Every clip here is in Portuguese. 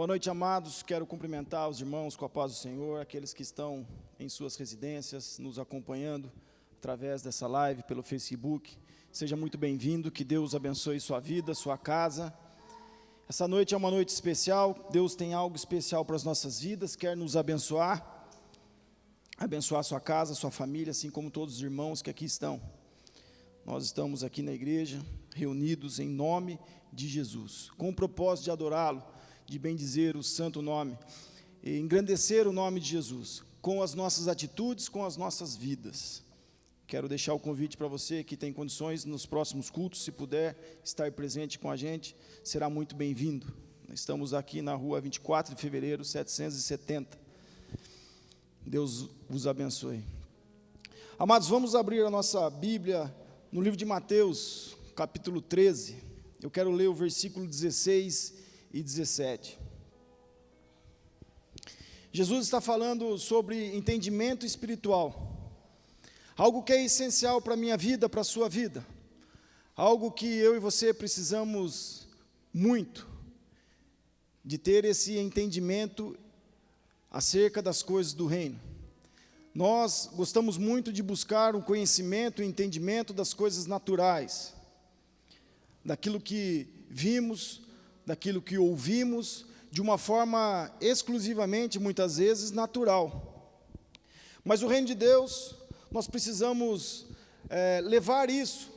Boa noite, amados. Quero cumprimentar os irmãos com a paz do Senhor, aqueles que estão em suas residências, nos acompanhando através dessa live pelo Facebook. Seja muito bem-vindo, que Deus abençoe sua vida, sua casa. Essa noite é uma noite especial, Deus tem algo especial para as nossas vidas, quer nos abençoar, abençoar sua casa, sua família, assim como todos os irmãos que aqui estão. Nós estamos aqui na igreja, reunidos em nome de Jesus, com o propósito de adorá-lo, de bendizer o santo nome, e engrandecer o nome de Jesus, com as nossas atitudes, com as nossas vidas. Quero deixar o convite para você que tem condições nos próximos cultos, se puder estar presente com a gente, será muito bem-vindo. Estamos aqui na rua 24 de fevereiro, 770. Deus vos abençoe. Amados, vamos abrir a nossa Bíblia no livro de Mateus, capítulo 13. Eu quero ler o versículo 16 e 17. Jesus está falando sobre entendimento espiritual, algo que é essencial para a minha vida, para a sua vida, algo que eu e você precisamos muito, de ter esse entendimento acerca das coisas do reino. Nós gostamos muito de buscar o conhecimento e entendimento das coisas naturais, daquilo que vimos, daquilo que ouvimos, de uma forma exclusivamente, muitas vezes, natural. Mas o reino de Deus, nós precisamos levar isso,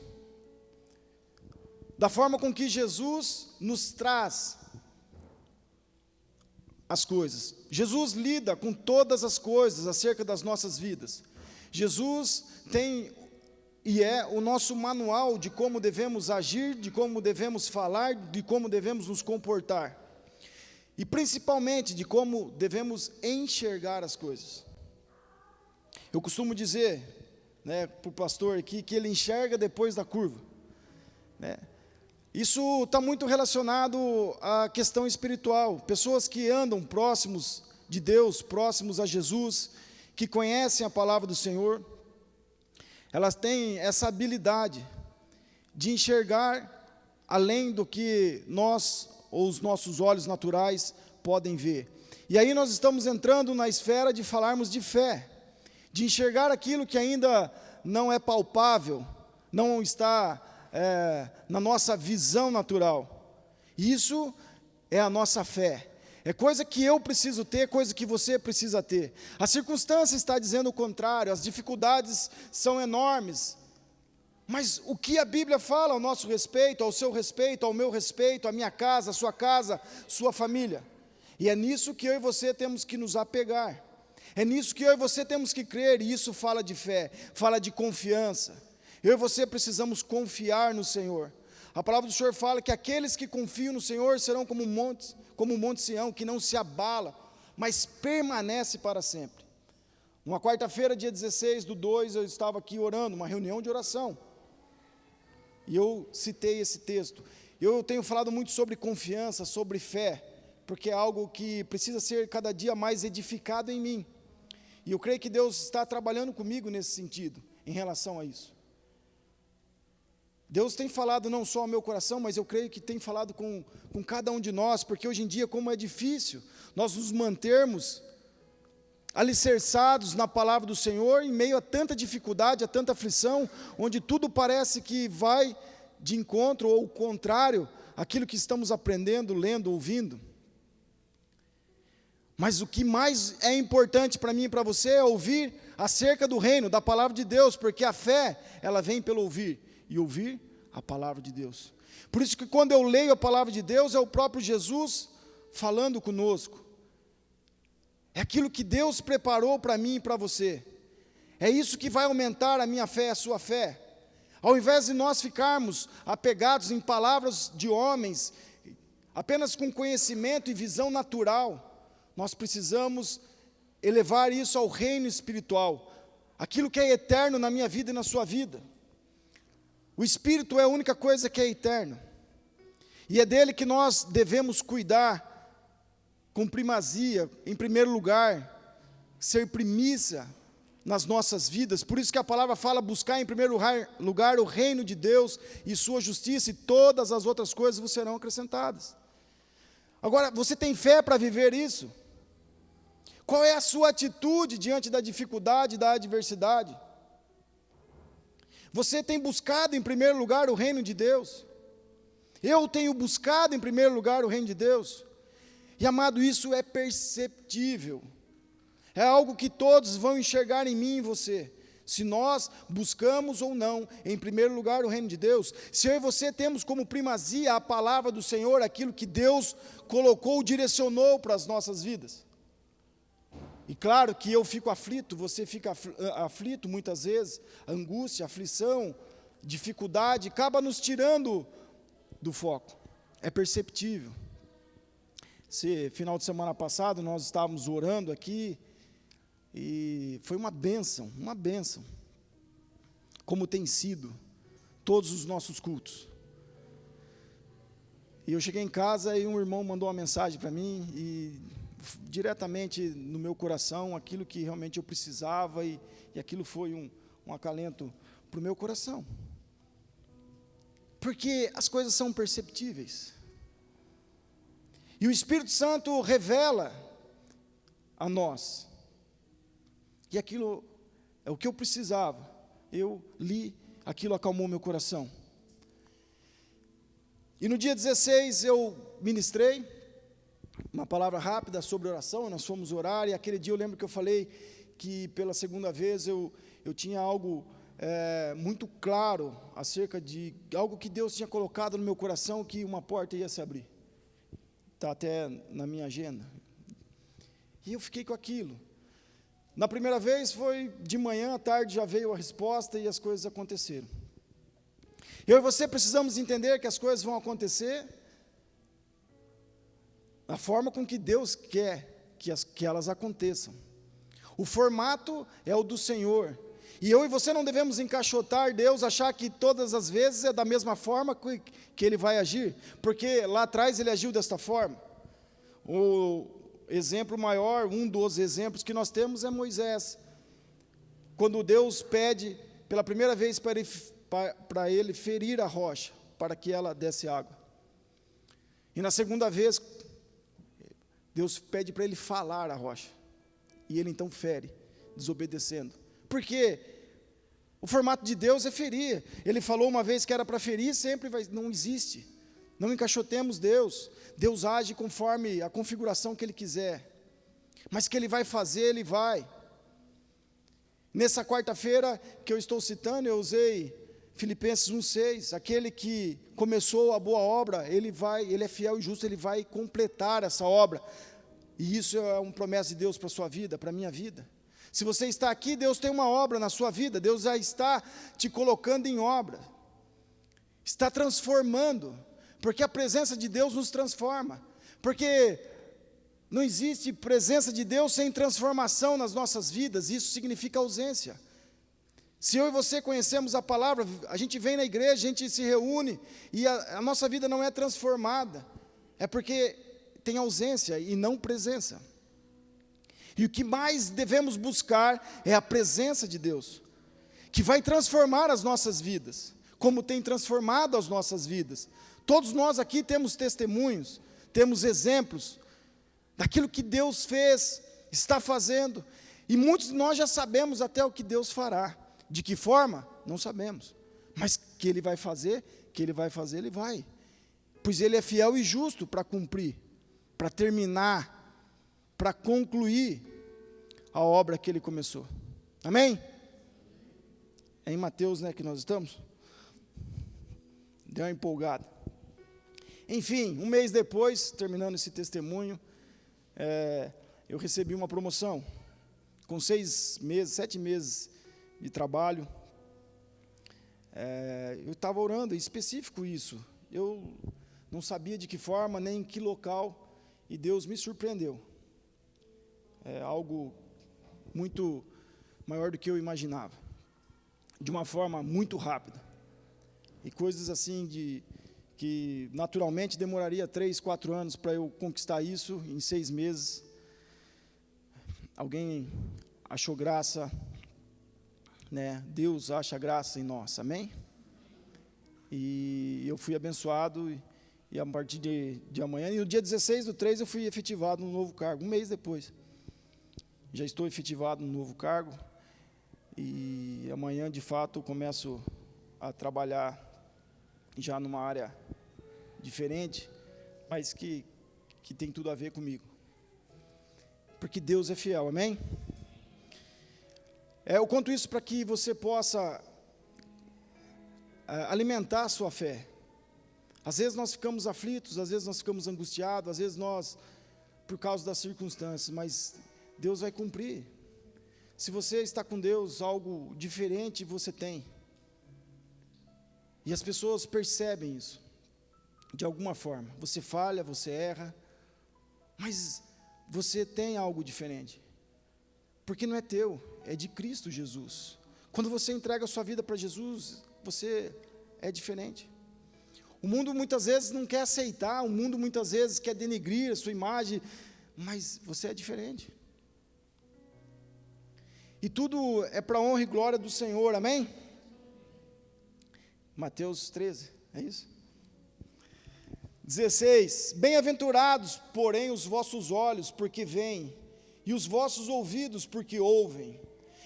da forma com que Jesus nos traz as coisas. Jesus lida com todas as coisas acerca das nossas vidas. Jesus tem e é o nosso manual de como devemos agir, de como devemos falar, de como devemos nos comportar. E principalmente de como devemos enxergar as coisas. Eu costumo dizer, para o pastor aqui, que ele enxerga depois da curva. Isso está muito relacionado à questão espiritual. Pessoas que andam próximos de Deus, próximos a Jesus, que conhecem a palavra do Senhor, elas têm essa habilidade de enxergar além do que nós, ou os nossos olhos naturais, podem ver. E aí nós estamos entrando na esfera de falarmos de fé, de enxergar aquilo que ainda não é palpável, não está na nossa visão natural. Isso é a nossa fé. É coisa que eu preciso ter, coisa que você precisa ter. A circunstância está dizendo o contrário, as dificuldades são enormes. Mas o que a Bíblia fala ao nosso respeito, ao seu respeito, ao meu respeito, à minha casa, à sua família? E é nisso que eu e você temos que nos apegar. É nisso que eu e você temos que crer, e isso fala de fé, fala de confiança. Eu e você precisamos confiar no Senhor. A palavra do Senhor fala que aqueles que confiam no Senhor serão como o Monte Sião, que não se abala, mas permanece para sempre. Uma quarta-feira, dia 16/2, eu estava aqui orando, uma reunião de oração, e eu citei esse texto. Eu tenho falado muito sobre confiança, sobre fé, porque é algo que precisa ser cada dia mais edificado em mim, e eu creio que Deus está trabalhando comigo nesse sentido, em relação a isso. Deus tem falado não só ao meu coração, mas eu creio que tem falado com cada um de nós, porque hoje em dia, como é difícil nós nos mantermos alicerçados na palavra do Senhor, em meio a tanta dificuldade, a tanta aflição, onde tudo parece que vai de encontro ou contrário àquilo que estamos aprendendo, lendo, ouvindo. Mas o que mais é importante para mim e para você é ouvir acerca do reino, da palavra de Deus, porque a fé, ela vem pelo ouvir. E ouvir a palavra de Deus. Por isso que quando eu leio a palavra de Deus, é o próprio Jesus falando conosco. É aquilo que Deus preparou para mim e para você. É isso que vai aumentar a minha fé, a sua fé. Ao invés de nós ficarmos apegados em palavras de homens, apenas com conhecimento e visão natural, nós precisamos elevar isso ao reino espiritual. Aquilo que é eterno na minha vida e na sua vida. O Espírito é a única coisa que é eterna, e é dele que nós devemos cuidar com primazia, em primeiro lugar, ser primícia nas nossas vidas. Por isso que a palavra fala, buscar em primeiro lugar o reino de Deus e sua justiça, e todas as outras coisas vos serão acrescentadas. Agora, você tem fé para viver isso? Qual é a sua atitude diante da dificuldade, da adversidade? Você tem buscado em primeiro lugar o reino de Deus? Eu tenho buscado em primeiro lugar o reino de Deus? E amado, isso é perceptível. É algo que todos vão enxergar em mim e em você. Se nós buscamos ou não, em primeiro lugar, o reino de Deus, se eu e você temos como primazia a palavra do Senhor, aquilo que Deus colocou, direcionou para as nossas vidas. E claro que eu fico aflito, você fica aflito muitas vezes, angústia, aflição, dificuldade, acaba nos tirando do foco. É perceptível. Final de semana passado, nós estávamos orando aqui, e foi uma bênção, como tem sido todos os nossos cultos. E eu cheguei em casa e um irmão mandou uma mensagem para mim, e diretamente no meu coração, aquilo que realmente eu precisava, e aquilo foi um acalento para o meu coração. Porque as coisas são perceptíveis. E o Espírito Santo revela a nós. E aquilo é o que eu precisava. Eu li, aquilo acalmou meu coração. E no dia 16 eu ministrei uma palavra rápida sobre oração, nós fomos orar, e aquele dia eu lembro que eu falei que pela segunda vez eu tinha algo muito claro acerca de algo que Deus tinha colocado no meu coração, que uma porta ia se abrir. Está até na minha agenda. E eu fiquei com aquilo. Na primeira vez foi de manhã, à tarde já veio a resposta e as coisas aconteceram. Eu e você precisamos entender que as coisas vão acontecer da forma com que Deus quer que elas aconteçam. O formato é o do Senhor. E eu e você não devemos encaixotar Deus, achar que todas as vezes é da mesma forma que Ele vai agir, porque lá atrás Ele agiu desta forma. O exemplo maior, um dos exemplos que nós temos é Moisés. Quando Deus pede pela primeira vez para ele ferir a rocha, para que ela desse água. E na segunda vez, Deus pede para ele falar a rocha. E ele então fere, desobedecendo. Porque o formato de Deus é ferir. Ele falou uma vez que era para ferir, sempre não existe. Não encaixotemos Deus. Deus age conforme a configuração que Ele quiser. Mas que Ele vai fazer, Ele vai. Nessa quarta-feira que eu estou citando, eu usei Filipenses 1,6. Aquele que começou a boa obra, ele é fiel e justo, Ele vai completar essa obra. E isso é uma promessa de Deus para a sua vida, para a minha vida. Se você está aqui, Deus tem uma obra na sua vida. Deus já está te colocando em obra. Está transformando. Porque a presença de Deus nos transforma. Porque não existe presença de Deus sem transformação nas nossas vidas. Isso significa ausência. Se eu e você conhecemos a palavra, a gente vem na igreja, a gente se reúne, e a nossa vida não é transformada. É porque tem ausência e não presença. E o que mais devemos buscar é a presença de Deus, que vai transformar as nossas vidas, como tem transformado as nossas vidas. Todos nós aqui temos testemunhos, temos exemplos daquilo que Deus fez, está fazendo, e muitos de nós já sabemos até o que Deus fará. De que forma? Não sabemos, mas que Ele vai fazer, Ele vai, pois Ele é fiel e justo para cumprir, para terminar, para concluir a obra que Ele começou. Amém? É em Mateus, que nós estamos? Deu uma empolgada. Enfim, um mês depois, terminando esse testemunho, eu recebi uma promoção, com 7 meses de trabalho. Eu estava orando, em específico isso, eu não sabia de que forma, nem em que local, e Deus me surpreendeu. É algo muito maior do que eu imaginava, de uma forma muito rápida, e coisas assim que naturalmente demoraria 3, 4 anos para eu conquistar isso, em 6 meses, alguém achou graça, Deus acha graça em nós, amém? E eu fui abençoado, E a partir de amanhã, e no dia 16/3 eu fui efetivado no novo cargo, um mês depois. Já estou efetivado no novo cargo, e amanhã, de fato, eu começo a trabalhar já numa área diferente, mas que tem tudo a ver comigo. Porque Deus é fiel, amém? Eu conto isso para que você possa alimentar a sua fé. Às vezes nós ficamos aflitos, às vezes nós ficamos angustiados, às vezes nós, por causa das circunstâncias, mas Deus vai cumprir. Se você está com Deus, algo diferente você tem. E as pessoas percebem isso, de alguma forma. Você falha, você erra, mas você tem algo diferente. Porque não é teu, é de Cristo Jesus. Quando você entrega a sua vida para Jesus, você é diferente. O mundo muitas vezes não quer aceitar, o mundo muitas vezes quer denegrir a sua imagem, mas você é diferente. E tudo é para a honra e glória do Senhor, amém? Mateus 13, é isso? 16, bem-aventurados, porém, os vossos olhos, porque veem, e os vossos ouvidos, porque ouvem.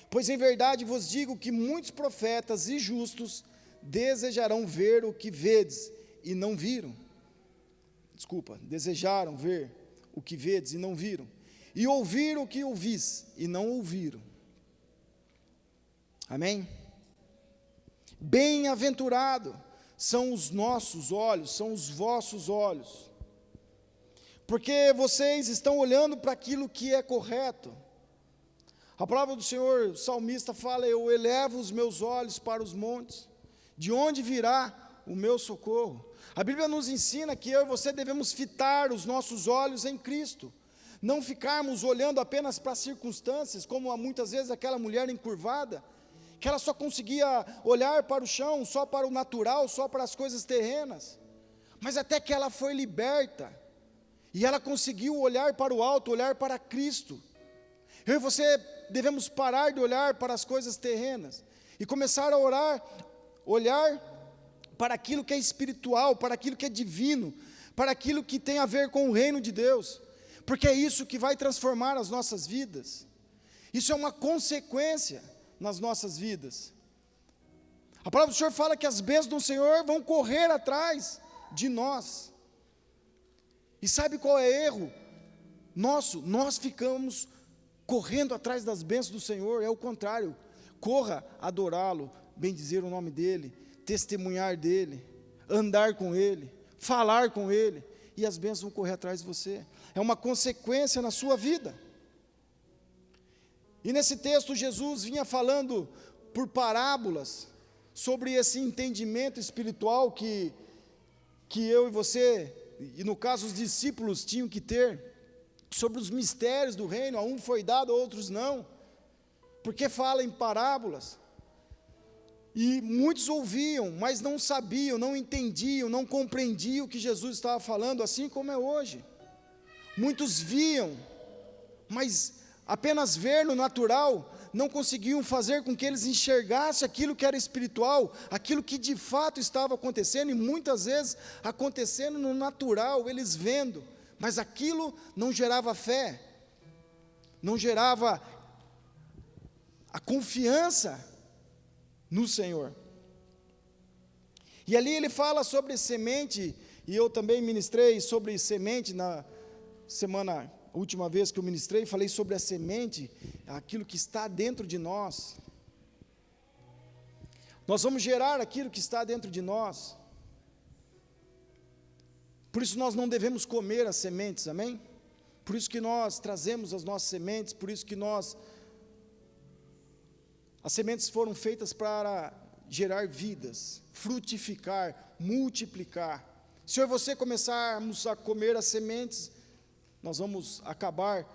Pois em verdade vos digo que muitos profetas e justos desejarão ver o que vedes, e não viram. Desejaram ver o que vedes, e não viram. E ouvir o que ouvis, e não ouviram. Amém? Bem-aventurado são os nossos olhos, são os vossos olhos, porque vocês estão olhando para aquilo que é correto. A palavra do Senhor, o salmista fala: eu elevo os meus olhos para os montes, de onde virá o meu socorro? A Bíblia nos ensina que eu e você devemos fitar os nossos olhos em Cristo, não ficarmos olhando apenas para as circunstâncias, como muitas vezes aquela mulher encurvada, que ela só conseguia olhar para o chão, só para o natural, só para as coisas terrenas, mas até que ela foi liberta, e ela conseguiu olhar para o alto, olhar para Cristo. Eu e você devemos parar de olhar para as coisas terrenas, e começar a olhar para aquilo que é espiritual, para aquilo que é divino, para aquilo que tem a ver com o reino de Deus, porque é isso que vai transformar as nossas vidas, isso é uma consequência nas nossas vidas. A palavra do Senhor fala que as bênçãos do Senhor vão correr atrás de nós. E sabe qual é o erro nosso? Nós ficamos correndo atrás das bênçãos do Senhor. É o contrário. Corra adorá-lo, bendizer o nome dEle, testemunhar dEle, andar com Ele, falar com Ele, e as bênçãos vão correr atrás de você. É uma consequência na sua vida. E nesse texto Jesus vinha falando por parábolas sobre esse entendimento espiritual que eu e você, e no caso os discípulos, tinham que ter, sobre os mistérios do reino. A um foi dado, a outros não, porque fala em parábolas. E muitos ouviam, mas não sabiam, não entendiam, não compreendiam o que Jesus estava falando, assim como é hoje. Muitos viam, mas apenas ver no natural, não conseguiam fazer com que eles enxergassem aquilo que era espiritual, aquilo que de fato estava acontecendo, e muitas vezes acontecendo no natural, eles vendo, mas aquilo não gerava fé, não gerava a confiança no Senhor. E ali ele fala sobre semente, e eu também ministrei sobre semente na semana, a última vez que eu ministrei, falei sobre a semente, aquilo que está dentro de nós. Nós vamos gerar aquilo que está dentro de nós. Por isso nós não devemos comer as sementes, amém? Por isso que nós trazemos as nossas sementes, por isso que as sementes foram feitas para gerar vidas, frutificar, multiplicar. Se eu e você começarmos a comer as sementes, nós vamos acabar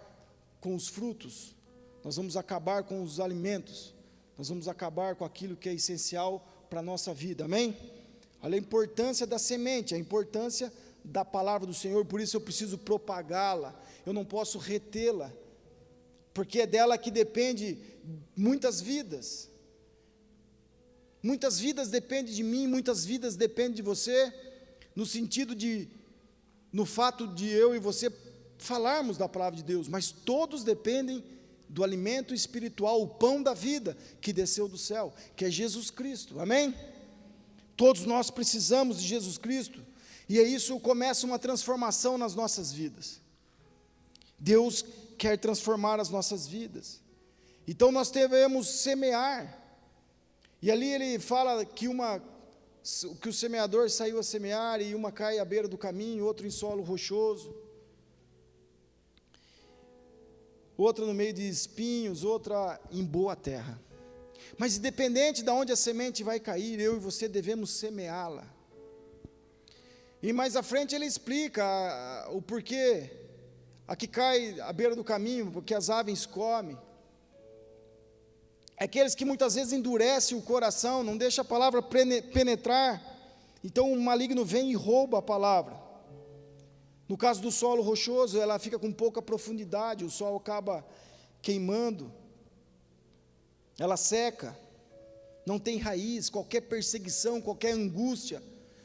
com os frutos, nós vamos acabar com os alimentos, nós vamos acabar com aquilo que é essencial para a nossa vida, amém? Olha a importância da semente, a importância da palavra do Senhor, por isso eu preciso propagá-la, eu não posso retê-la, porque é dela que depende muitas vidas dependem de mim, muitas vidas dependem de você, no sentido de no fato de eu e você falarmos da palavra de Deus, mas todos dependem do alimento espiritual, o pão da vida, que desceu do céu, que é Jesus Cristo, amém? Todos nós precisamos de Jesus Cristo, e é isso começa uma transformação nas nossas vidas. Deus quer transformar as nossas vidas, então nós devemos semear, e ali ele fala que o semeador saiu a semear, e uma cai à beira do caminho, outro em solo rochoso, outra no meio de espinhos, outra em boa terra. Mas independente de onde a semente vai cair, eu e você devemos semeá-la. E mais à frente ele explica o porquê. A que cai à beira do caminho, porque as aves comem. Aqueles que muitas vezes endurecem o coração, não deixam a palavra penetrar, então o maligno vem e rouba a palavra. No caso do solo rochoso, ela fica com pouca profundidade, o sol acaba queimando, ela seca, não tem raiz, qualquer perseguição, qualquer angústia,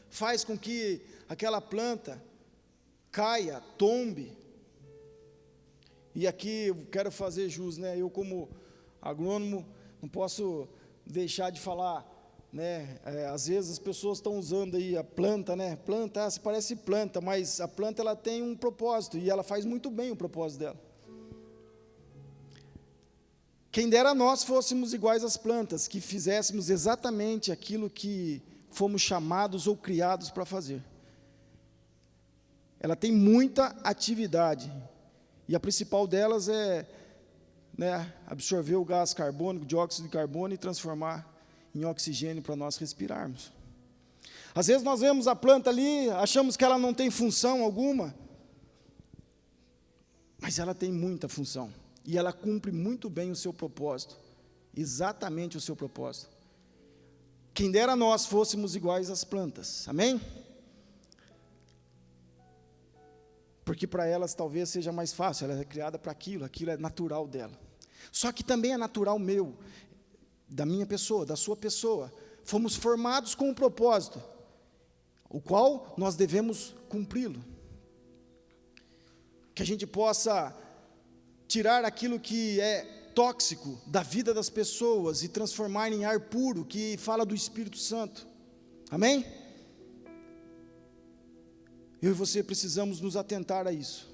faz com que aquela planta caia, tombe. E aqui eu quero fazer jus, né? Eu como agrônomo não posso deixar de falar, né? Às vezes as pessoas estão usando aí a planta, né? Planta, se parece planta, mas a planta ela tem um propósito e ela faz muito bem o propósito dela. Quem dera nós fôssemos iguais às plantas, que fizéssemos exatamente aquilo que fomos chamados ou criados para fazer. Ela tem muita atividade, e a principal delas é, né, absorver o gás carbônico, dióxido de carbono, e transformar em oxigênio para nós respirarmos. Às vezes nós vemos a planta ali, achamos que ela não tem função alguma, mas ela tem muita função, e ela cumpre muito bem o seu propósito, exatamente o seu propósito. Quem dera nós fôssemos iguais às plantas, amém? Porque para elas talvez seja mais fácil, ela é criada para aquilo é natural dela. Só que também é natural meu, da minha pessoa, da sua pessoa. Fomos formados com um propósito, o qual nós devemos cumpri-lo. Que a gente possa tirar aquilo que é tóxico da vida das pessoas e transformar em ar puro, que fala do Espírito Santo. Amém? Eu e você precisamos nos atentar a isso.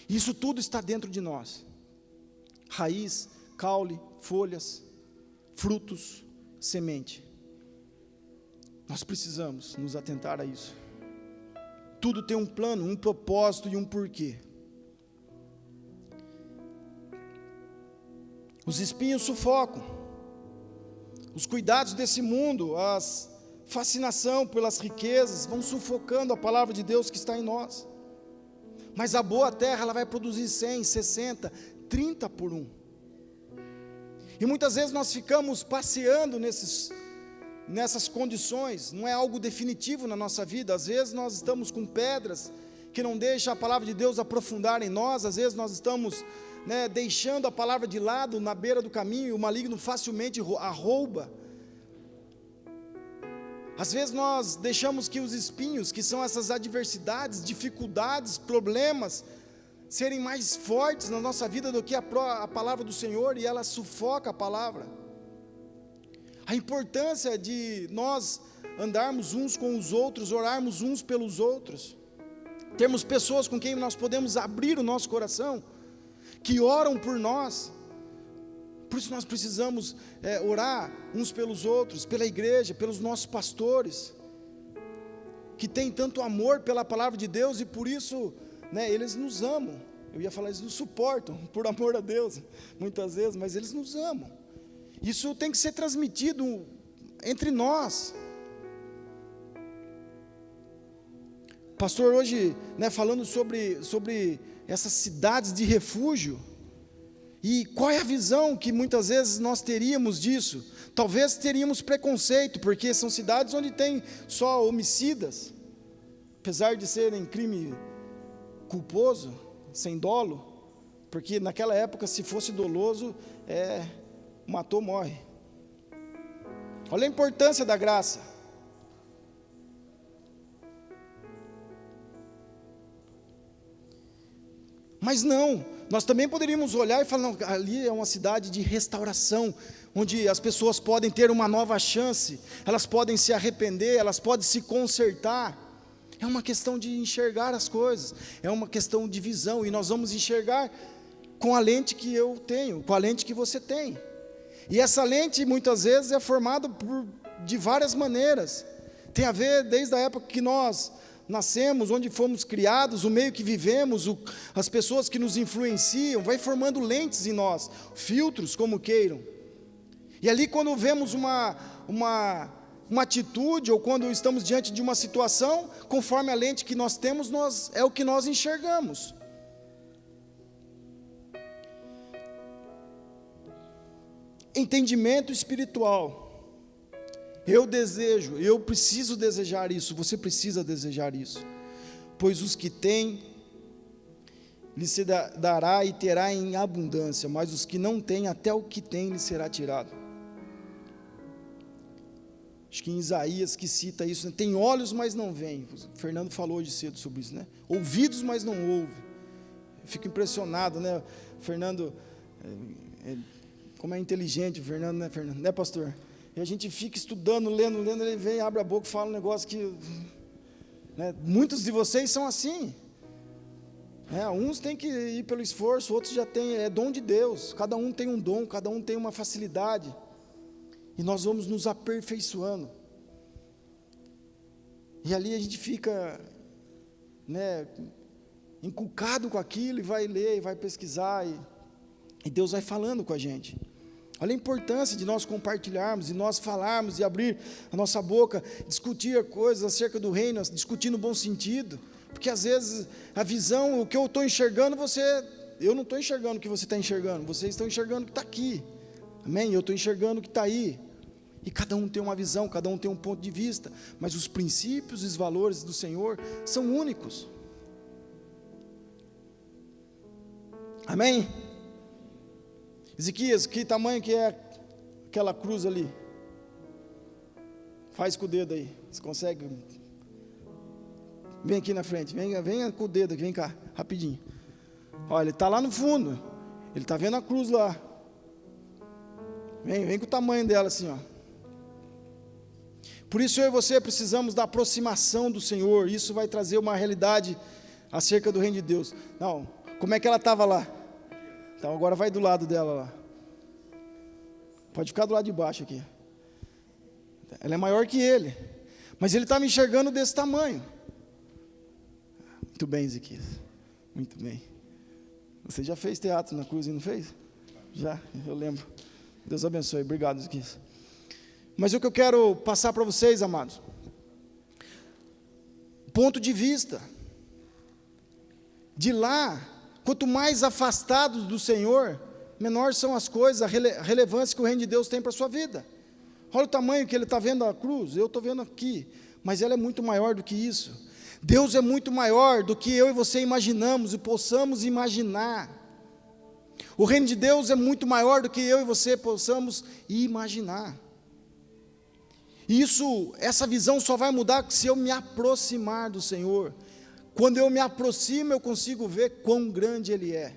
Isso tudo está dentro de nós. Raiz, caule, folhas, frutos, semente. Nós precisamos nos atentar a isso. Tudo tem um plano, um propósito e um porquê. Os espinhos sufocam. Os cuidados desse mundo, a fascinação pelas riquezas, vão sufocando a palavra de Deus que está em nós. Mas a boa terra, ela vai produzir 100, 60, 30 por um. E muitas vezes nós ficamos passeando nessas condições, não é algo definitivo na nossa vida. Às vezes nós estamos com pedras que não deixam a palavra de Deus aprofundar em nós, às vezes nós estamos, né, deixando a palavra de lado na beira do caminho, e o maligno facilmente a rouba. Às vezes nós deixamos que os espinhos, que são essas adversidades, dificuldades, problemas, serem mais fortes na nossa vida do que a palavra do Senhor, e ela sufoca a palavra. A importância de nós andarmos uns com os outros, orarmos uns pelos outros, termos pessoas com quem nós podemos abrir o nosso coração, que oram por nós. Por isso nós precisamos orar uns pelos outros, pela igreja, pelos nossos pastores, que têm tanto amor pela palavra de Deus, e por isso, né, eles nos amam. Eu ia falar, eles nos suportam, por amor a Deus, muitas vezes, mas eles nos amam. Isso tem que ser transmitido entre nós. Pastor, hoje, né, falando sobre essas cidades de refúgio, e qual é a visão que muitas vezes nós teríamos disso? Talvez teríamos preconceito, porque são cidades onde tem só homicidas, apesar de serem crime culposo, sem dolo, porque naquela época, se fosse doloso, matou, morre. Olha a importância da graça. Mas não, nós também poderíamos olhar e falar, não, ali é uma cidade de restauração, onde as pessoas podem ter uma nova chance, elas podem se arrepender, elas podem se consertar. É uma questão de enxergar as coisas, é uma questão de visão, e nós vamos enxergar com a lente que eu tenho, com a lente que você tem. E essa lente muitas vezes é formada de várias maneiras. Tem a ver desde a época que nós nascemos, onde fomos criados, o meio que vivemos, as pessoas que nos influenciam, vai formando lentes em nós, filtros como queiram. E ali quando vemos uma atitude, ou quando estamos diante de uma situação, conforme a lente que nós temos, é o que nós enxergamos. Entendimento espiritual. Eu preciso desejar isso, você precisa desejar isso. Pois os que têm, lhes se dará e terá em abundância, mas os que não têm, até o que têm lhes será tirado. Acho que em Isaías que cita isso, né? Tem olhos, mas não veem. O Fernando falou hoje cedo sobre isso, né? Ouvidos, mas não ouve. Eu fico impressionado, né? O Fernando, como é inteligente o Fernando, né, Fernando? Né, pastor? E a gente fica estudando, lendo, ele vem, abre a boca e fala um negócio que, né, muitos de vocês são assim. Uns têm que ir pelo esforço, outros já têm, é dom de Deus. Cada um tem um dom, cada um tem uma facilidade. E nós vamos nos aperfeiçoando. E ali a gente fica, né, inculcado com aquilo, e vai ler, e vai pesquisar, e Deus vai falando com a gente. Olha a importância de nós compartilharmos, de nós falarmos, e abrir a nossa boca, discutir coisas acerca do reino, discutir no bom sentido, porque às vezes a visão, o que eu estou enxergando, eu não estou enxergando o que você está enxergando, vocês estão enxergando o que está aqui, amém? Eu estou enxergando o que está aí, e cada um tem uma visão, cada um tem um ponto de vista, mas os princípios e os valores do Senhor são únicos, amém? Ezequias, que tamanho que é aquela cruz ali? Faz com o dedo aí, você consegue? Vem aqui na frente, venha com o dedo aqui, vem cá, rapidinho. Olha, ele está lá no fundo, ele está vendo a cruz lá. Vem com o tamanho dela assim, ó. Por isso eu e você precisamos da aproximação do Senhor, isso vai trazer uma realidade acerca do reino de Deus. Não, como é que ela estava lá? Então agora vai do lado dela lá. Pode ficar do lado de baixo aqui. Ela é maior que ele, mas ele está me enxergando desse tamanho. Muito bem, Ezequias, muito bem. Você já fez teatro na cruz e não fez? Já, eu lembro. Deus abençoe, obrigado, Ezequias. Mas o que eu quero passar para vocês, amados, ponto de vista. De lá, quanto mais afastados do Senhor, menor são as coisas, a relevância que o reino de Deus tem para a sua vida. Olha o tamanho que ele está vendo a cruz, eu estou vendo aqui, mas ela é muito maior do que isso. Deus é muito maior do que eu e você imaginamos e possamos imaginar. O reino de Deus é muito maior do que eu e você possamos imaginar. E essa visão só vai mudar se eu me aproximar do Senhor. Quando eu me aproximo, eu consigo ver quão grande Ele é,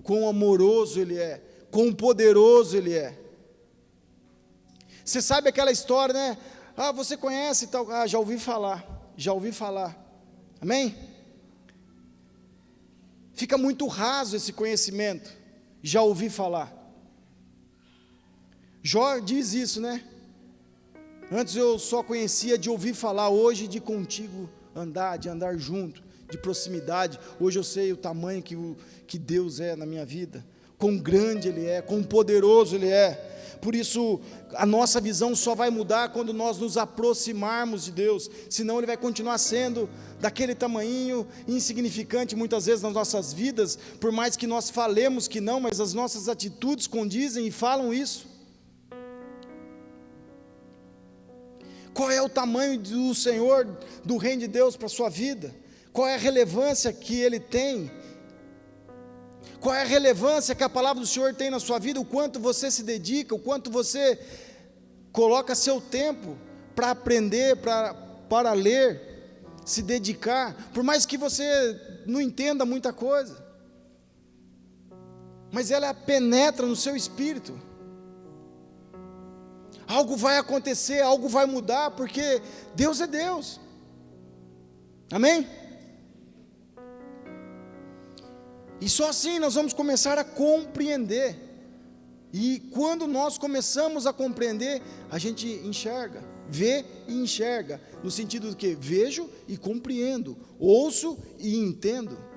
quão amoroso Ele é, quão poderoso Ele é. Você sabe aquela história, né? Você conhece e tal? Já ouvi falar. Amém? Fica muito raso esse conhecimento, já ouvi falar. Jó diz isso, né? Antes eu só conhecia de ouvir falar, hoje de contigo andar, de andar junto, de proximidade. Hoje eu sei o tamanho que Deus é na minha vida, quão grande Ele é, quão poderoso Ele é. Por isso, a nossa visão só vai mudar quando nós nos aproximarmos de Deus, senão Ele vai continuar sendo daquele tamanhinho, insignificante muitas vezes nas nossas vidas, por mais que nós falemos que não, mas as nossas atitudes condizem e falam isso. Qual é o tamanho do Senhor, do reino de Deus para a sua vida? Qual é a relevância que Ele tem? Qual é a relevância que a palavra do Senhor tem na sua vida? O quanto você se dedica, o quanto você coloca seu tempo para aprender, para ler, se dedicar, por mais que você não entenda muita coisa. mas ela penetra no seu espírito. Algo vai acontecer, algo vai mudar, porque Deus é Deus. Amém? E só assim nós vamos começar a compreender. E quando nós começamos a compreender, a gente enxerga, vê e enxerga, no sentido de que vejo e compreendo, ouço e entendo.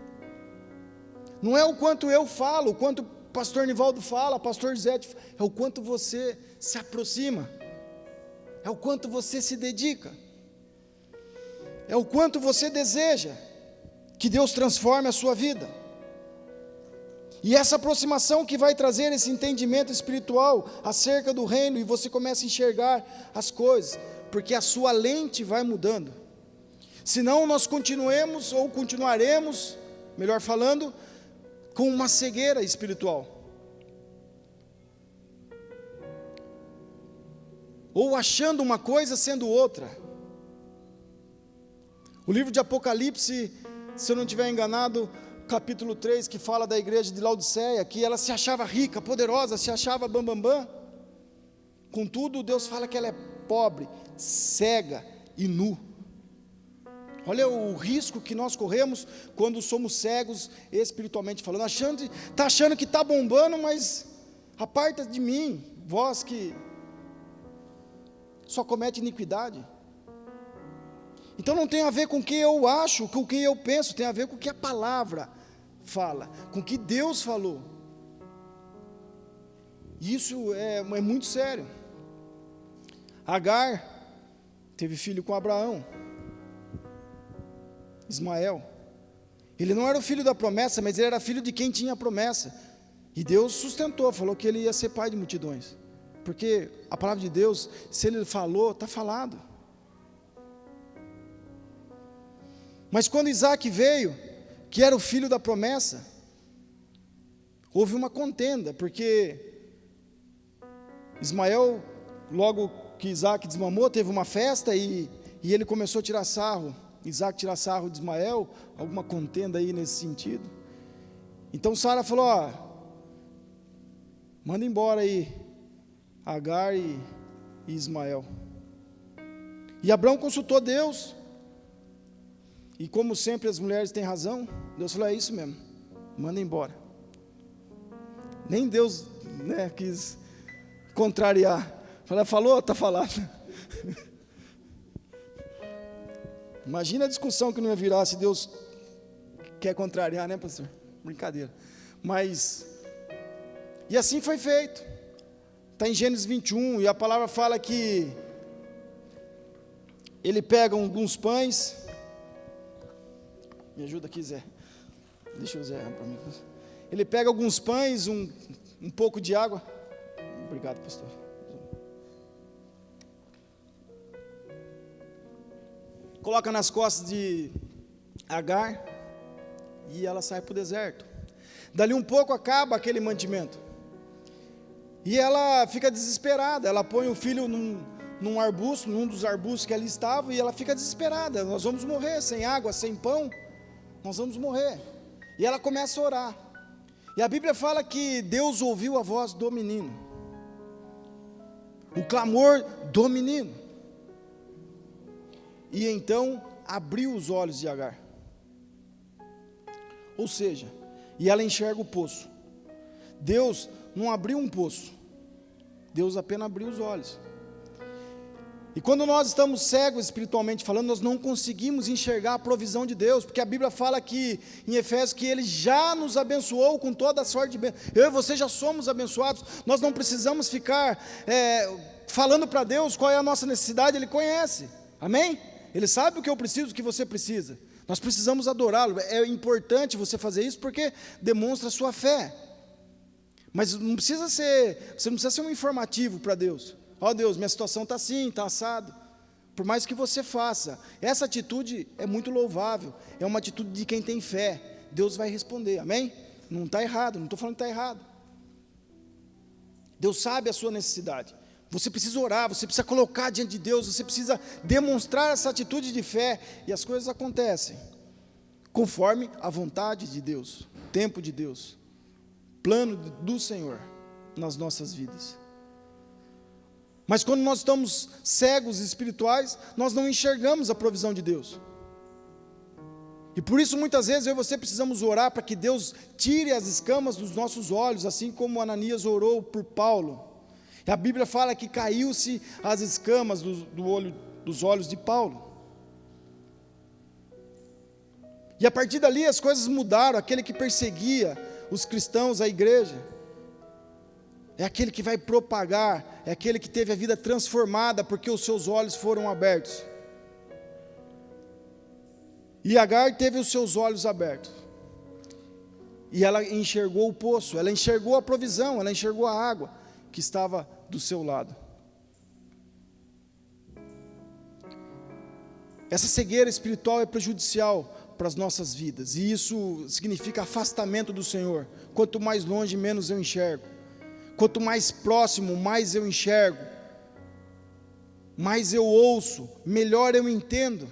Não é o quanto eu falo, o quanto o pastor Nivaldo fala, pastor Zé, é o quanto você se aproxima, é o quanto você se dedica, é o quanto você deseja que Deus transforme a sua vida. E essa aproximação que vai trazer esse entendimento espiritual acerca do reino, e você começa a enxergar as coisas, porque a sua lente vai mudando. Senão nós continuaremos, melhor falando, com uma cegueira espiritual. Ou achando uma coisa sendo outra. O livro de Apocalipse, se eu não estiver enganado, capítulo 3, que fala da igreja de Laodiceia, que ela se achava rica, poderosa, se achava bambambam. Contudo, Deus fala que ela é pobre, cega e nu. Olha o risco que nós corremos quando somos cegos espiritualmente falando, está achando que está bombando, mas aparta de mim, vós que só comete iniquidade. Então não tem a ver com o que eu acho, com o que eu penso, tem a ver com o que a palavra fala, com o que Deus falou. Isso é muito sério. Agar teve filho com Abraão, Ismael. Ele não era o filho da promessa, mas ele era filho de quem tinha a promessa. E Deus sustentou, falou que ele ia ser pai de multidões. Porque a palavra de Deus, se ele falou, está falado. Mas quando Isaac veio, que era o filho da promessa, houve uma contenda, porque Ismael, logo que Isaac desmamou, teve uma festa e ele começou a tirar sarro, Isaac tirar sarro de Ismael, alguma contenda aí nesse sentido. Então Sara falou, manda embora aí Agar e Ismael. E Abraão consultou Deus, e como sempre as mulheres têm razão, Deus falou, é isso mesmo, manda embora. Nem Deus quis contrariar, falou, está falado. Imagina a discussão que não ia virar se Deus quer contrariar, né, pastor? Brincadeira. Mas, e assim foi feito. Está em Gênesis 21, e a palavra fala que ele pega alguns pães. Me ajuda aqui, Zé. Deixa o Zé para mim. Ele pega alguns pães, um pouco de água. Obrigado, pastor. Coloca nas costas de Agar e ela sai para o deserto. Dali um pouco acaba aquele mantimento. E ela fica desesperada. Ela põe o filho num arbusto, num dos arbustos que ali estava, e ela fica desesperada. Nós vamos morrer sem água, sem pão. Nós vamos morrer. E ela começa a orar. E a Bíblia fala que Deus ouviu a voz do menino, o clamor do menino. E então abriu os olhos de Agar. Ou seja, e ela enxerga o poço. Deus não abriu um poço, Deus apenas abriu os olhos. E quando nós estamos cegos espiritualmente falando, nós não conseguimos enxergar a provisão de Deus, porque a Bíblia fala aqui em Efésios que Ele já nos abençoou com toda a sorte de bênção. Eu e você já somos abençoados. Nós não precisamos ficar falando para Deus qual é a nossa necessidade, Ele conhece, amém? Ele sabe o que eu preciso, o que você precisa. Nós precisamos adorá-lo. É importante você fazer isso porque demonstra a sua fé. Mas não precisa ser, você não precisa ser um informativo para Deus. Deus, minha situação está assim, está assado. Por mais que você faça, essa atitude é muito louvável, é uma atitude de quem tem fé. Deus vai responder, amém? Não está errado, não estou falando que está errado. Deus sabe a sua necessidade. Você precisa orar, você precisa colocar diante de Deus, você precisa demonstrar essa atitude de fé, e as coisas acontecem conforme a vontade de Deus, o tempo de Deus. plano do Senhor nas nossas vidas. Mas quando nós estamos cegos espirituais, nós não enxergamos a provisão de Deus. E por isso muitas vezes eu e você precisamos orar para que Deus tire as escamas dos nossos olhos, assim como Ananias orou por Paulo. E a Bíblia fala que caiu-se as escamas dos olhos de Paulo. E a partir dali as coisas mudaram. Aquele que perseguia os cristãos, a igreja, é aquele que vai propagar, é aquele que teve a vida transformada, porque os seus olhos foram abertos. E Agar teve os seus olhos abertos, e ela enxergou o poço, ela enxergou a provisão, ela enxergou a água que estava do seu lado. Essa cegueira espiritual é prejudicial para as nossas vidas, e isso significa afastamento do Senhor. Quanto mais longe, menos eu enxergo. Quanto mais próximo, mais eu enxergo, mais eu ouço, melhor eu entendo.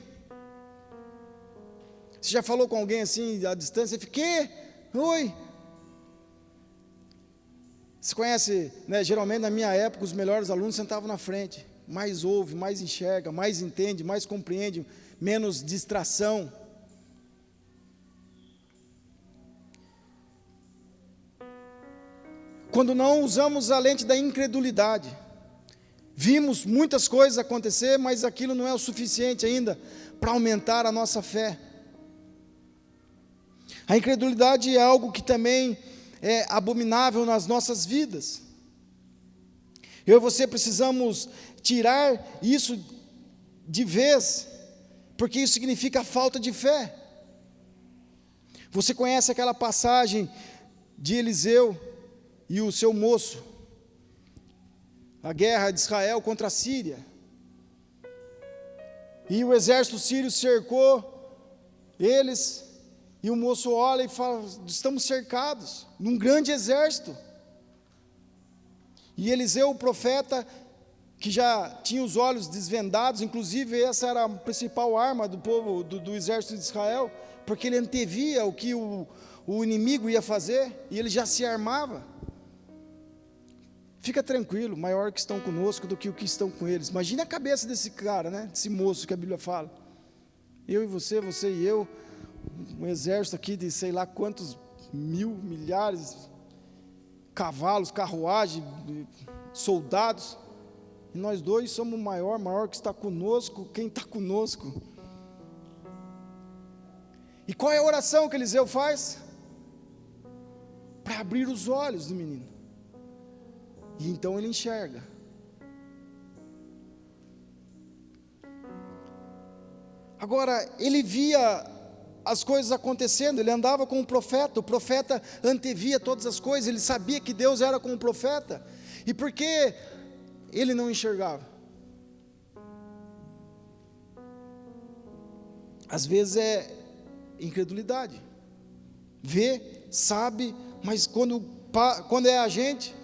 Você já falou com alguém assim, à distância, e fica, quê? Oi? Você conhece, né, geralmente na minha época, os melhores alunos sentavam na frente. Mais ouve, mais enxerga, mais entende, mais compreende, menos distração. Quando não usamos a lente da incredulidade, vimos muitas coisas acontecer, mas aquilo não é o suficiente ainda para aumentar a nossa fé. A incredulidade é algo que também é abominável nas nossas vidas. Eu e você precisamos tirar isso de vez, porque isso significa falta de fé. Você conhece aquela passagem de Eliseu e o seu moço, a guerra de Israel contra a Síria, e o exército sírio cercou eles, e o moço olha e fala, estamos cercados, num grande exército, e Eliseu, o profeta, que já tinha os olhos desvendados, inclusive essa era a principal arma do povo, do exército de Israel, porque ele antevia o que o inimigo ia fazer, e ele já se armava. Fica tranquilo, maior que estão conosco do que o que estão com eles. Imagina a cabeça desse cara, né? Desse moço que a Bíblia fala. Eu e você e eu, um exército aqui de sei lá quantos mil, milhares, cavalos, carruagem, soldados, e nós dois somos o maior que está conosco, quem está conosco. E qual é a oração que Eliseu faz? Para abrir os olhos do menino. E então ele enxerga. Agora, ele via as coisas acontecendo, ele andava com o profeta antevia todas as coisas, ele sabia que Deus era com o profeta. E por que ele não enxergava? Às vezes é incredulidade. Vê, sabe, mas quando é a gente,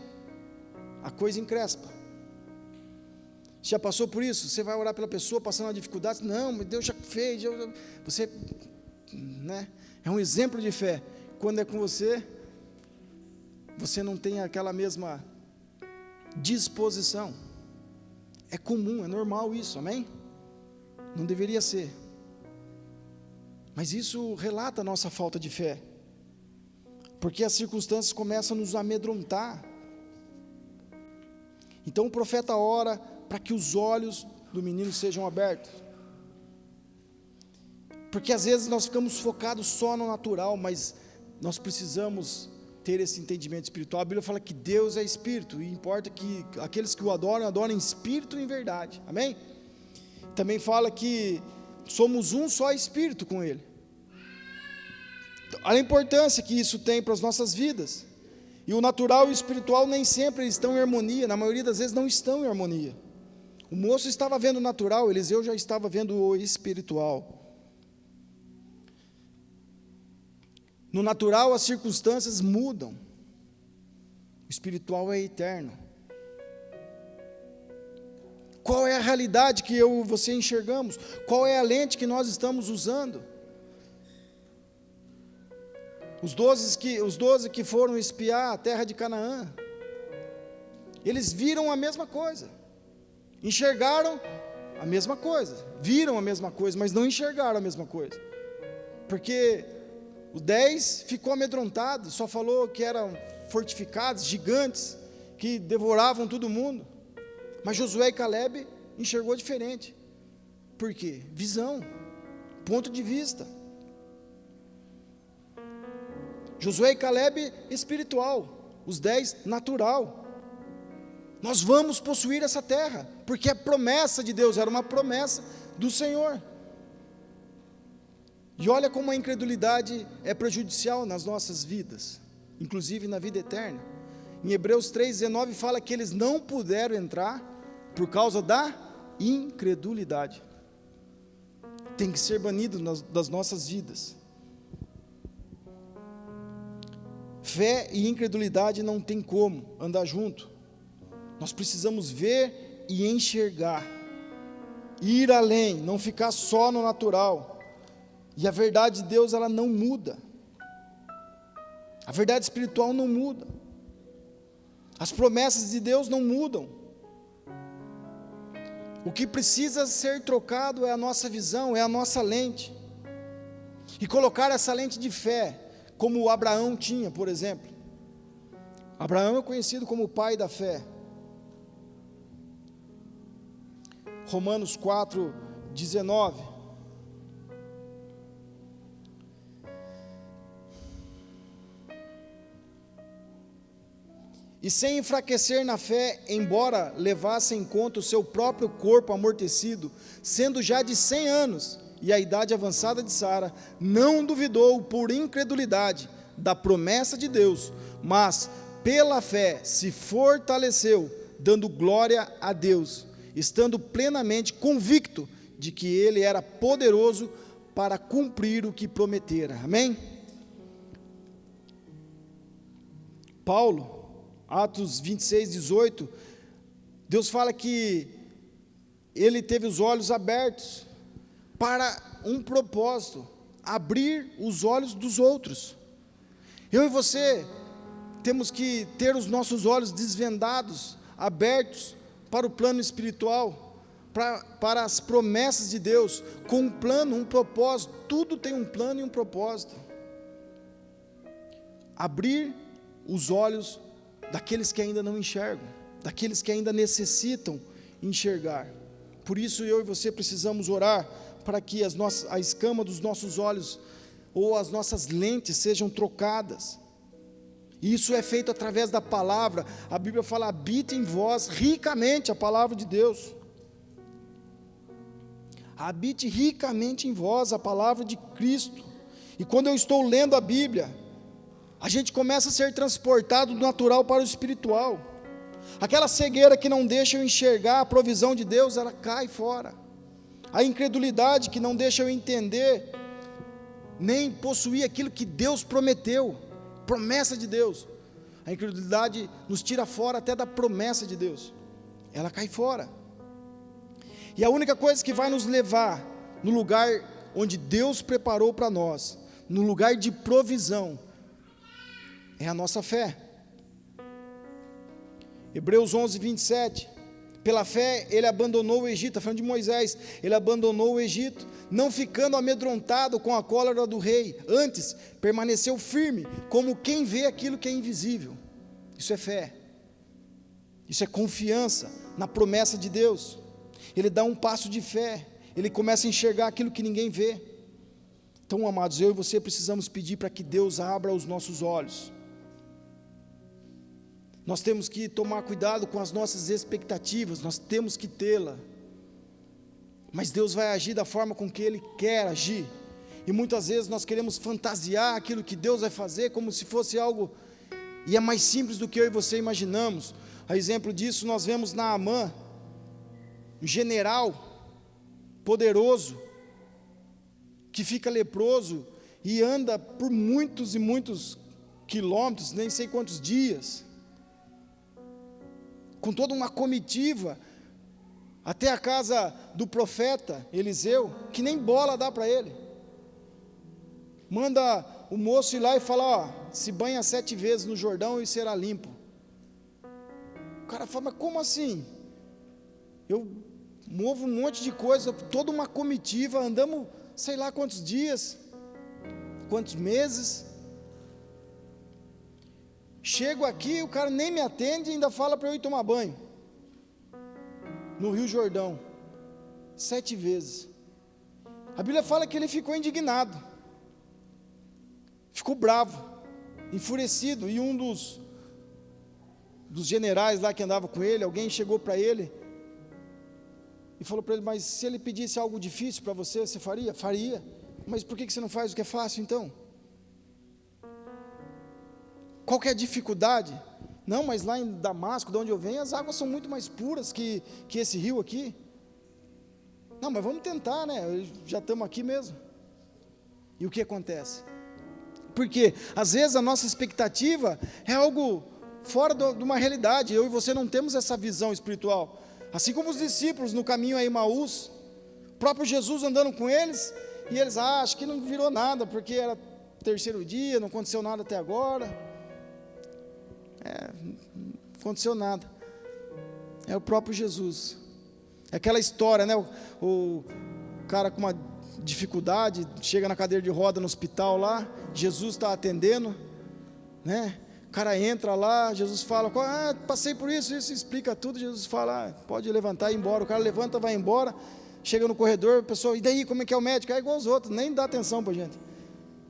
a coisa encrespa. Já passou por isso? Você vai orar pela pessoa passando uma dificuldade, não, mas Deus já fez, você, né? É um exemplo de fé. Quando é com você, você não tem aquela mesma disposição. É comum, é normal isso, amém? Não deveria ser. Mas isso relata a nossa falta de fé, porque as circunstâncias começam a nos amedrontar. Então o profeta ora para que os olhos do menino sejam abertos, porque às vezes nós ficamos focados só no natural, mas nós precisamos ter esse entendimento espiritual. A Bíblia fala que Deus é espírito, e importa que aqueles que o adoram, adorem em espírito e em verdade, amém? Também fala que somos um só espírito com Ele. A importância que isso tem para as nossas vidas. E o natural e o espiritual nem sempre estão em harmonia, na maioria das vezes não estão em harmonia. O moço estava vendo o natural, Eliseu já estava vendo o espiritual. No natural as circunstâncias mudam, o espiritual é eterno. Qual é a realidade que eu e você enxergamos? Qual é a lente que nós estamos usando? Os 12 que foram espiar a terra de Canaã, eles viram a mesma coisa, enxergaram a mesma coisa, viram a mesma coisa, mas não enxergaram a mesma coisa, porque o 10 ficou amedrontado, só falou que eram fortificados, gigantes, que devoravam todo mundo, mas Josué e Caleb enxergou diferente. Por quê? Visão, ponto de vista. Josué e Caleb espiritual, os 10 natural. Nós vamos possuir essa terra, porque é promessa de Deus, era uma promessa do Senhor. E olha como a incredulidade é prejudicial nas nossas vidas, inclusive na vida eterna. Em Hebreus 3,19 fala que eles não puderam entrar por causa da incredulidade. Tem que ser banido das nossas vidas. Fé e incredulidade não tem como andar junto. Nós precisamos ver e enxergar, ir além, não ficar só no natural. E a verdade de Deus, ela não muda. A verdade espiritual não muda. As promessas de Deus não mudam. O que precisa ser trocado é a nossa visão, é a nossa lente. E colocar essa lente de fé, como Abraão tinha, por exemplo. Abraão é conhecido como o pai da fé. Romanos 4:19. E sem enfraquecer na fé, embora levasse em conta o seu próprio corpo amortecido, sendo já de 100 anos, e a idade avançada de Sara, não duvidou por incredulidade da promessa de Deus, mas pela fé se fortaleceu, dando glória a Deus, estando plenamente convicto de que Ele era poderoso para cumprir o que prometera. Amém? Paulo, Atos 26:18, Deus fala que ele teve os olhos abertos para um propósito, abrir os olhos dos outros. Eu e você temos que ter os nossos olhos desvendados, abertos para o plano espiritual, para as promessas de Deus, com um plano, um propósito. Tudo tem um plano e um propósito. Abrir os olhos daqueles que ainda não enxergam, daqueles que ainda necessitam enxergar. Por isso eu e você precisamos orar para que a escama dos nossos olhos ou as nossas lentes sejam trocadas. Isso é feito através da palavra. A Bíblia fala: habite em vós ricamente a palavra de Deus. Habite ricamente em vós a palavra de Cristo. E quando eu estou lendo a Bíblia, a gente começa a ser transportado do natural para o espiritual. Aquela cegueira que não deixa eu enxergar a provisão de Deus, ela cai fora. A incredulidade que não deixa eu entender, nem possuir aquilo que Deus prometeu, promessa de Deus. A incredulidade nos tira fora até da promessa de Deus. Ela cai fora. E a única coisa que vai nos levar no lugar onde Deus preparou para nós, no lugar de provisão, é a nossa fé. Hebreus 11:27, pela fé ele abandonou o Egito, está falando de Moisés, ele abandonou o Egito, não ficando amedrontado com a cólera do rei, antes permaneceu firme, como quem vê aquilo que é invisível. Isso é fé, isso é confiança na promessa de Deus. Ele dá um passo de fé, ele começa a enxergar aquilo que ninguém vê. Então, amados, eu e você precisamos pedir para que Deus abra os nossos olhos. Nós temos que tomar cuidado com as nossas expectativas, nós temos que tê-la, mas Deus vai agir da forma com que Ele quer agir, e muitas vezes nós queremos fantasiar aquilo que Deus vai fazer, como se fosse algo, e é mais simples do que eu e você imaginamos. A exemplo disso, nós vemos Naamã, um general poderoso, que fica leproso, e anda por muitos e muitos quilômetros, nem sei quantos dias, com toda uma comitiva, até a casa do profeta Eliseu, que nem bola dá para ele. manda o moço ir lá e fala, ó, se banha 7 vezes no Jordão e será limpo. O cara fala, mas como assim? Eu movo um monte de coisa, toda uma comitiva, andamos sei lá quantos dias, quantos meses, chego aqui, o cara nem me atende e ainda fala para eu ir tomar banho, no Rio Jordão, 7 vezes, a Bíblia fala que ele ficou indignado, ficou bravo, enfurecido, e um dos generais lá que andava com ele, alguém chegou para ele, e falou para ele, mas se ele pedisse algo difícil para você, você faria? Faria, mas por que você não faz o que é fácil então? Qual que é a dificuldade? Não, mas lá em Damasco, de onde eu venho, as águas são muito mais puras que esse rio aqui. Não, mas vamos tentar, né? Já estamos aqui mesmo. E o que acontece? Porque às vezes a nossa expectativa é algo fora de uma realidade. Eu e você não temos essa visão espiritual. Assim como os discípulos no caminho a Emaús, o próprio Jesus andando com eles, e eles, acho que não virou nada, porque era 3º dia, não aconteceu nada até agora. Não aconteceu nada. É o próprio Jesus. É aquela história, né? O cara com uma dificuldade, chega na cadeira de roda no hospital lá, Jesus está atendendo, né? O cara entra lá, Jesus fala, passei por isso, explica tudo, Jesus fala, pode levantar e ir embora, o cara levanta, vai embora, chega no corredor, a pessoa, e daí, como é que é o médico? É igual os outros, nem dá atenção pra gente,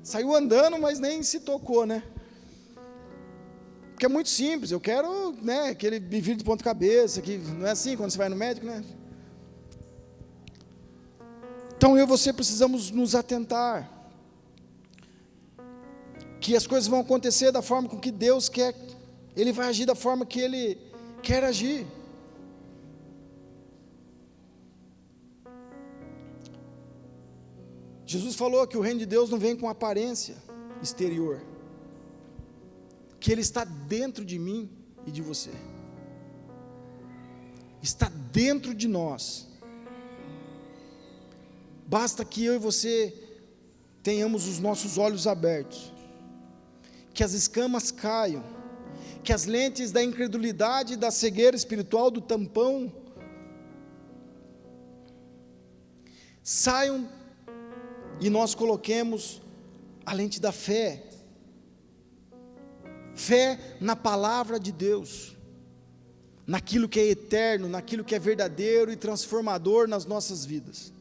saiu andando, mas nem se tocou, né? Porque é muito simples, eu quero, né, que ele me vire de ponta cabeça, que não é assim quando você vai no médico, né? Então eu e você precisamos nos atentar, que as coisas vão acontecer da forma com que Deus quer, Ele vai agir da forma que Ele quer agir. Jesus falou que o reino de Deus não vem com aparência exterior, que Ele está dentro de mim e de você, está dentro de nós, basta que eu e você tenhamos os nossos olhos abertos, que as escamas caiam, que as lentes da incredulidade, da cegueira espiritual, do tampão, saiam e nós coloquemos a lente da fé, fé na palavra de Deus, naquilo que é eterno, naquilo que é verdadeiro e transformador nas nossas vidas,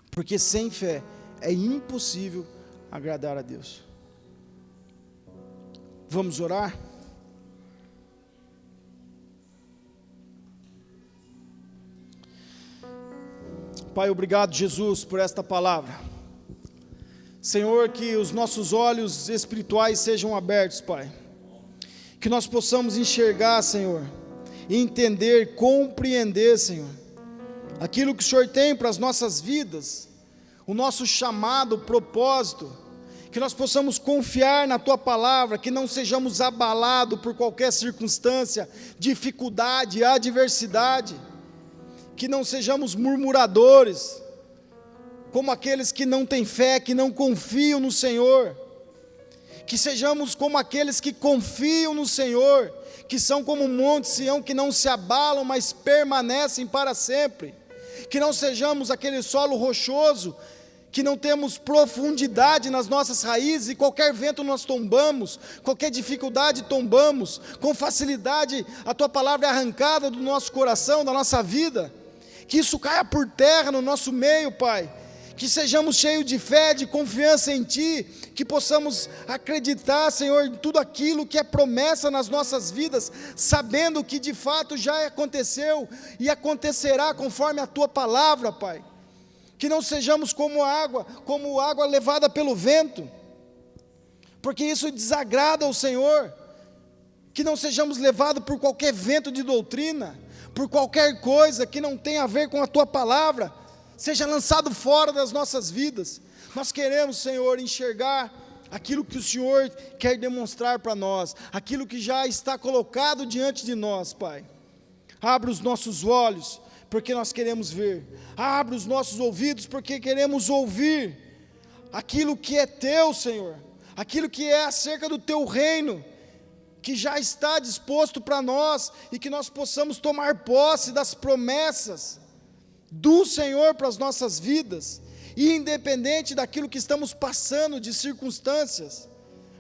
porque sem fé é impossível agradar a Deus. Vamos orar? Pai, obrigado, Jesus, por esta palavra. Senhor, que os nossos olhos espirituais sejam abertos, Pai. Que nós possamos enxergar, Senhor, e entender, compreender, Senhor, aquilo que o Senhor tem para as nossas vidas, o nosso chamado, o propósito, que nós possamos confiar na Tua palavra, que não sejamos abalados por qualquer circunstância, dificuldade, adversidade, que não sejamos murmuradores, como aqueles que não têm fé, que não confiam no Senhor, que sejamos como aqueles que confiam no Senhor, que são como o monte Sião, que não se abalam, mas permanecem para sempre, que não sejamos aquele solo rochoso, que não temos profundidade nas nossas raízes, e qualquer vento nós tombamos, qualquer dificuldade tombamos, com facilidade a Tua palavra é arrancada do nosso coração, da nossa vida, que isso caia por terra no nosso meio, Pai, que sejamos cheios de fé, de confiança em Ti, que possamos acreditar, Senhor, em tudo aquilo que é promessa nas nossas vidas, sabendo que de fato já aconteceu, e acontecerá conforme a Tua palavra, Pai, que não sejamos como água levada pelo vento, porque isso desagrada ao Senhor, que não sejamos levados por qualquer vento de doutrina, por qualquer coisa que não tenha a ver com a Tua palavra, seja lançado fora das nossas vidas. Nós queremos, Senhor, enxergar aquilo que o Senhor quer demonstrar para nós, aquilo que já está colocado diante de nós, Pai. Abra os nossos olhos, porque nós queremos ver. Abra os nossos ouvidos, porque queremos ouvir. aquilo que é teu, Senhor, aquilo que é acerca do teu reino, que já está disposto para nós, e que nós possamos tomar posse das promessas do Senhor para as nossas vidas, e independente daquilo que estamos passando, de circunstâncias,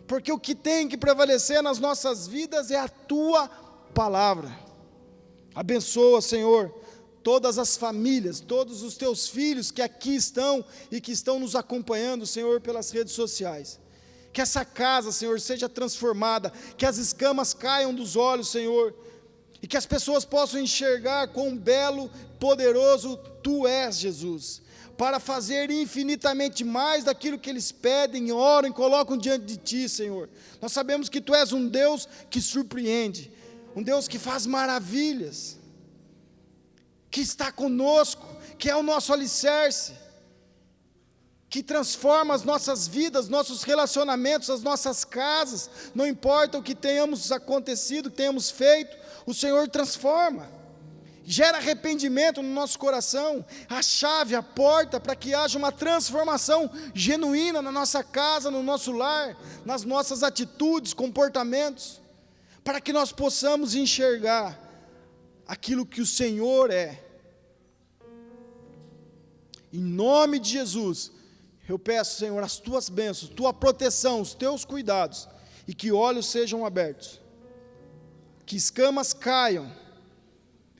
porque o que tem que prevalecer nas nossas vidas é a tua palavra. Abençoa, Senhor, todas as famílias, todos os teus filhos que aqui estão e que estão nos acompanhando, Senhor, pelas redes sociais. Que essa casa, Senhor, seja transformada, que as escamas caiam dos olhos, Senhor, e que as pessoas possam enxergar quão belo, poderoso Tu és, Jesus, para fazer infinitamente mais daquilo que eles pedem, oram e colocam diante de Ti, Senhor. Nós sabemos que Tu és um Deus que surpreende, um Deus que faz maravilhas, que está conosco, que é o nosso alicerce, que transforma as nossas vidas, nossos relacionamentos, as nossas casas, não importa o que tenhamos acontecido, o que tenhamos feito, o Senhor transforma, gera arrependimento no nosso coração, a chave, a porta para que haja uma transformação genuína na nossa casa, no nosso lar, nas nossas atitudes, comportamentos, para que nós possamos enxergar aquilo que o Senhor é. Em nome de Jesus, eu peço, Senhor, as Tuas bênçãos, Tua proteção, os Teus cuidados, e que olhos sejam abertos, que escamas caiam,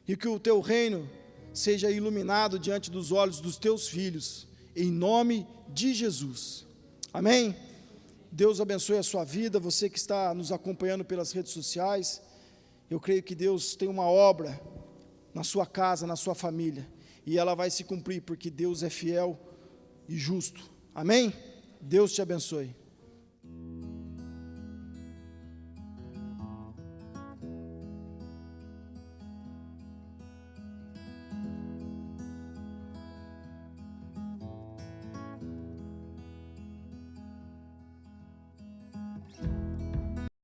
e que o Teu reino seja iluminado diante dos olhos dos Teus filhos, em nome de Jesus. Amém? Deus abençoe a sua vida, você que está nos acompanhando pelas redes sociais. Eu creio que Deus tem uma obra na sua casa, na sua família, e ela vai se cumprir, porque Deus é fiel e justo. Amém? Deus te abençoe.